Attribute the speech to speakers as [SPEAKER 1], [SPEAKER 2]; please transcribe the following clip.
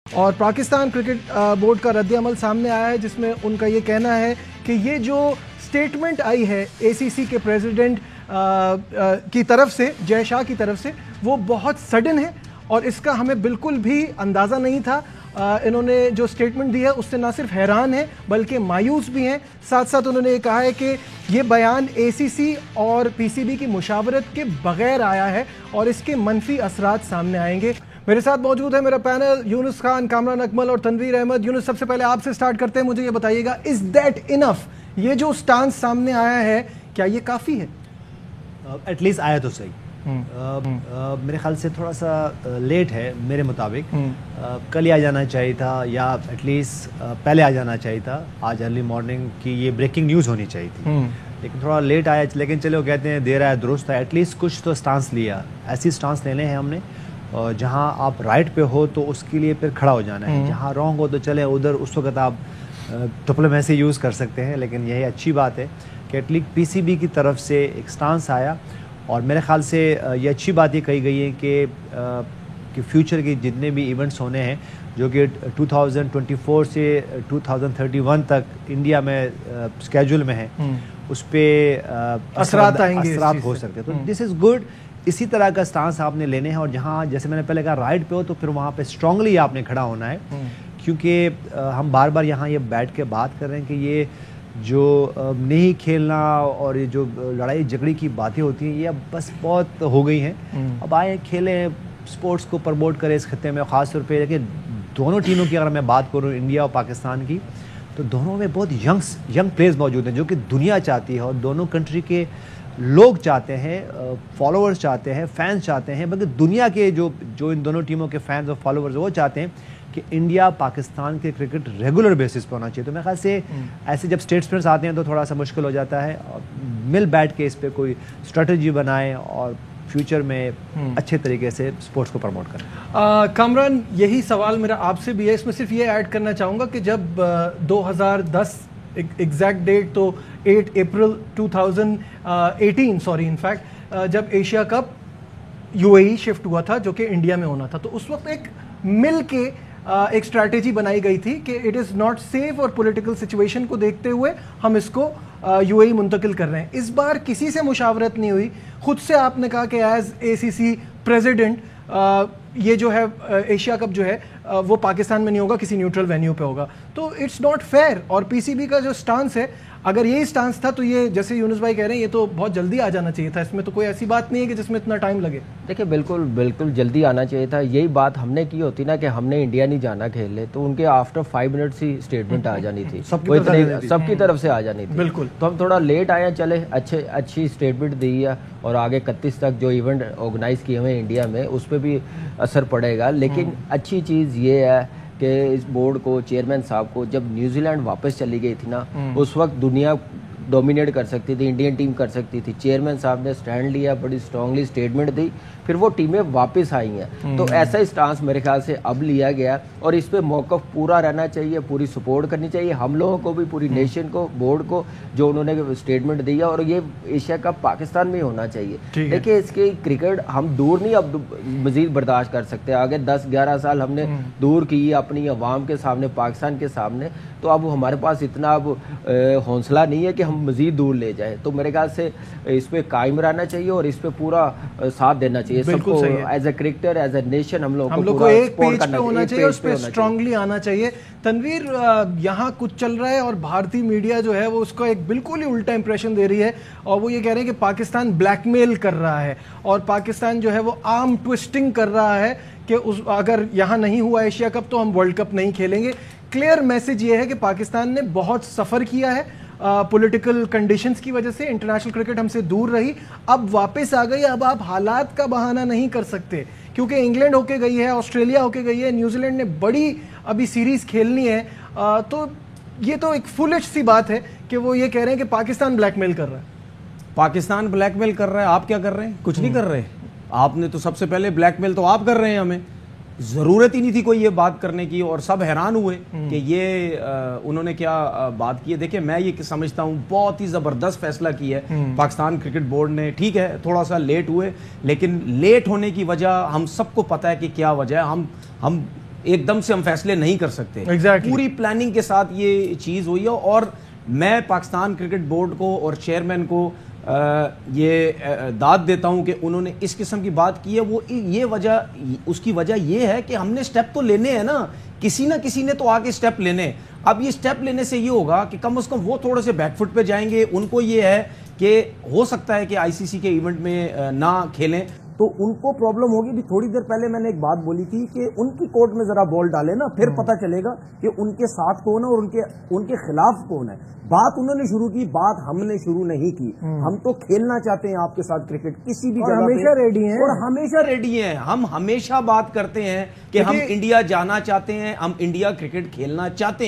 [SPEAKER 1] اور Pakistan cricket board کا رد عمل سامنے آیا ہے جس میں ان کا یہ کہنا ہے کہ یہ جو سٹیٹمنٹ آئی ہے اے سی سی کے پریزیڈنٹ کی طرف سے، جے شاہ کی طرف سے، وہ بہت سڈن ہے اور اس کا ہمیں بالکل بھی اندازہ نہیں تھا۔ انہوں نے جو سٹیٹمنٹ دی ہے اس سے نہ صرف حیران ہیں بلکہ مایوس بھی ہیں۔ ساتھ ساتھ انہوں نے یہ کہا ہے کہ یہ بیان اے سی سی اور پی سی بی کی مشاورت کے بغیر آیا ہے اور اس کے منفی اثرات سامنے آئیں گے۔ میرے ساتھ موجود ہے میرا پینل، یونس خان، کامران اکمل اور تنویر احمد۔ یونس، سب سے پہلے آپ سے سٹارٹ کرتے ہیں، مجھے یہ بتائیے گا از دیٹ انف؟ یہ جو سٹانس سامنے آیا ہے کیا یہ کافی ہے؟
[SPEAKER 2] ایٹ لیسٹ آیا تو صحیح۔ میرے خیال سے تھوڑا سا لیٹ ہے میرے مطابق، کل ہی آ جانا چاہیے تھا یا ایٹ لیسٹ پہلے آ جانا چاہیے تھا، آج ارلی مارننگ کی یہ بریکنگ نیوز ہونی چاہیے تھی، لیکن تھوڑا لیٹ آیا۔ لیکن چلو کہتے ہیں دیر آیا درست ہے، ایٹ لیسٹ کچھ تو سٹانس لیا۔ ایسی سٹانس لینے ہیں ہم نے، جہاں آپ رائٹ پہ ہو تو اس کے لیے پھر کھڑا ہو جانا ہے، جہاں رانگ ہو تو چلے ادھر اس وقت آپ ڈپلومیسی یوز کر سکتے ہیں۔ لیکن یہی اچھی بات ہے کہ at least P C B کی طرف سے ایک سٹانس آیا، اور میرے خیال سے یہ اچھی بات یہ کہی گئی ہے کہ فیوچر کے جتنے بھی ایونٹس ہونے ہیں جو کہ 2024 سے 2031 تک انڈیا میں اسکیجول میں ہیں، اس پہ
[SPEAKER 1] اثرات آئیں گے،
[SPEAKER 2] اثرات ہو سکتے ہیں، تو دس از گڈ۔ اسی طرح کا سٹانس آپ نے لینے ہیں، اور جہاں جیسے میں نے پہلے کہا رائٹ پہ ہو تو پھر وہاں پہ اسٹرانگلی آپ نے کھڑا ہونا ہے، کیونکہ ہم بار بار یہاں یہ بیٹھ کے بات کر رہے ہیں کہ یہ جو نہیں کھیلنا اور یہ جو لڑائی جھگڑی کی باتیں ہوتی ہیں یہ اب بس بہت ہو گئی ہیں۔ اب آئیں کھیلیں، اسپورٹس کو پروموٹ کریں اس خطے میں، خاص طور پہ کہ دونوں ٹیموں کی اگر میں بات کروں انڈیا اور پاکستان کی، تو دونوں میں بہت ینگ پلیئرز موجود ہیں جو کہ دنیا چاہتی ہے، اور دونوں کنٹری کے لوگ چاہتے ہیں، فالوورز چاہتے ہیں، فینس چاہتے ہیں، بلکہ دنیا کے جو ان دونوں ٹیموں کے فینس اور فالوورز وہ چاہتے ہیں کہ انڈیا پاکستان کے کرکٹ ریگولر بیسس پہ ہونا چاہیے۔ تو میرے خیال سے ایسے جب اسٹیٹسمنٹس آتے ہیں تو تھوڑا سا مشکل ہو جاتا ہے، اور مل بیٹھ کے اس پہ کوئی اسٹریٹجی بنائیں اور فیوچر میں اچھے طریقے سے اسپورٹس کو پروموٹ کریں۔
[SPEAKER 1] کامران، یہی سوال میرا آپ سے بھی ہے، اس میں صرف یہ ایڈ کرنا چاہوں گا کہ جب 2010 ایگزیکٹ ڈیٹ تو 8 اپریل 2018 انفیکٹ جب Asia cup you a E shift ہوا تھا جو کہ انڈیا میں ہونا تھا، تو اس وقت ایک مل کے ایک اسٹریٹجی بنائی گئی تھی کہ اٹ از ناٹ سیف، اور پولیٹیکل سچویشن کو دیکھتے ہوئے ہم اس کو یو اے ای منتقل کر رہے ہیں۔ اس بار کسی سے مشاورت نہیں ہوئی، خود سے آپ نے کہا کہ as a C C president یہ جو ہے ایشیا کپ جو ہے وہ پاکستان میں نہیں ہوگا، کسی نیوٹرل وینیو پہ ہوگا، تو اٹس ناٹ فیئر۔ اور پی سی بی کا جو سٹانس ہے، اگر یہی سٹانس تھا تو یہ جیسے یونس بھائی کہہ رہے ہیں یہ تو بہت جلدی آ جانا چاہیے تھا، اس میں تو کوئی ایسی بات نہیں ہے کہ جس میں اتنا ٹائم لگے۔
[SPEAKER 3] دیکھیں بالکل جلدی آنا چاہیے تھا۔ یہی بات ہم نے کی ہوتی نا کہ ہم نے انڈیا نہیں جانا کھیلنے، تو ان کے آفٹر 5 منٹس ہی اسٹیٹمنٹ آ جانی تھی، سب کی طرف سے آ جانی تھی۔
[SPEAKER 1] بالکل،
[SPEAKER 3] تو ہم تھوڑا لیٹ آئے، چلے اچھی اسٹیٹمنٹ دی ہے، اور آگے 31 تک جو ایونٹ آرگنائز کیے ہوئے ہیں انڈیا میں اس پہ بھی اثر پڑے گا۔ لیکن اچھی چیز یہ ہے کہ اس بورڈ کو، چیئرمین صاحب کو، جب نیوزی لینڈ واپس چلی گئی تھی نا، اس وقت دنیا ڈومینیٹ کر سکتی تھی، انڈین ٹیم کر سکتی تھی، چیئرمین صاحب نے سٹینڈ لیا، بڑی اسٹرانگلی اسٹیٹمنٹ دی، پھر وہ ٹیمیں واپس آئی ہیں۔ تو ایسا ہی سٹانس میرے خیال سے اب لیا گیا، اور اس پہ موقف پورا رہنا چاہیے، پوری سپورٹ کرنی چاہیے ہم لوگوں کو بھی، پوری نیشن کو، بورڈ کو، جو انہوں نے اسٹیٹمنٹ دیا، اور یہ ایشیا کپ پاکستان میں ہونا چاہیے۔ دیکھیں اس کی کرکٹ ہم دور نہیں اب مزید برداشت کر سکتے، آگے 10-11 سال ہم نے دور کی اپنی عوام کے سامنے، پاکستان کے سامنے، تو اب ہمارے پاس اتنا اب حوصلہ نہیں ہے کہ ہم مزید دور لے جائیں۔ تو میرے خیال سے اس پہ قائم رہنا چاہیے اور اس پہ پورا ساتھ دینا چاہیے سب کو، as a cricketer, as a nation ہم لوگ کو ایک پیج پہ ہونا چاہیے،
[SPEAKER 1] اس پہ اسٹرانگلی آنا چاہیے۔ تنویر، یہاں کچھ چل رہا ہے اور بھارتی میڈیا جو ہے وہ اس کا ایک بالکل ہی الٹا امپریشن دے رہی ہے، اور وہ یہ کہہ رہے ہیں کہ پاکستان بلیک میل کر رہا ہے، اور پاکستان جو ہے وہ آرم ٹوسٹنگ کر رہا ہے کہ اگر یہاں نہیں ہوا ایشیا کپ تو ہم ورلڈ کپ نہیں کھیلیں گے۔ کلیئر میسج یہ ہے کہ پاکستان نے بہت سفر کیا ہے پولیٹیکل کنڈیشنز کی وجہ سے، انٹرنیشنل کرکٹ ہم سے دور رہی، اب واپس آ گئی، اب آپ حالات کا بہانہ نہیں کر سکتے، کیونکہ انگلینڈ ہو کے گئی ہے، آسٹریلیا ہو کے گئی ہے، نیوزی لینڈ نے بڑی ابھی سیریز کھیلنی ہے، تو یہ تو ایک فولش سی بات ہے کہ وہ یہ کہہ رہے ہیں کہ پاکستان بلیک میل کر رہا ہے۔
[SPEAKER 4] پاکستان بلیک میل کر رہا ہے، آپ کیا کر رہے ہیں؟ کچھ نہیں کر رہے۔ آپ نے تو سب سے پہلے بلیک میل تو آپ کر رہے ہیں، ہمیں ضرورت ہی نہیں تھی کوئی یہ بات کرنے کی، اور سب حیران ہوئے کہ یہ انہوں نے کیا بات کی ہے۔ دیکھیں میں یہ سمجھتا ہوں بہت ہی زبردست فیصلہ کیا ہے پاکستان کرکٹ بورڈ نے۔ ٹھیک ہے تھوڑا سا لیٹ ہوئے، لیکن لیٹ ہونے کی وجہ ہم سب کو پتہ ہے کہ کیا وجہ ہے۔ ہم ایک دم سے ہم فیصلے نہیں کر سکتے.
[SPEAKER 1] Exactly.
[SPEAKER 4] پوری پلاننگ کے ساتھ یہ چیز ہوئی ہے اور میں پاکستان کرکٹ بورڈ کو اور چیئرمین کو یہ داد دیتا ہوں کہ انہوں نے اس قسم کی بات کی ہے. وہ یہ وجہ اس کی وجہ یہ ہے کہ ہم نے سٹیپ تو لینے ہیں نا, کسی نہ کسی نے تو آگے سٹیپ لینے. اب یہ سٹیپ لینے سے یہ ہوگا کہ کم از کم وہ تھوڑے سے بیک فٹ پہ جائیں گے. ان کو یہ ہے کہ ہو سکتا ہے کہ آئی سی سی کے ایونٹ میں نہ کھیلیں تو ان کو پرابلم ہوگی. بھی تھوڑی دیر پہلے میں نے ایک بات بولی تھی کہ ان کی کورٹ میں ذرا بال ڈالے نا, پھر پتہ چلے گا کہ ان کے ساتھ کون ہے اور ان کے خلاف کون ہے. بات انہوں نے شروع کی, بات ہم نے شروع نہیں کی. ہم تو کھیلنا چاہتے ہیں آپ کے ساتھ کرکٹ کسی بھی جگہ,
[SPEAKER 1] ہمیشہ ریڈی ہیں
[SPEAKER 4] اور ہمیشہ ریڈی ہیں. ہم ہمیشہ بات کرتے ہیں کہ ہم انڈیا جانا چاہتے ہیں, ہم انڈیا کرکٹ کھیلنا چاہتے ہیں.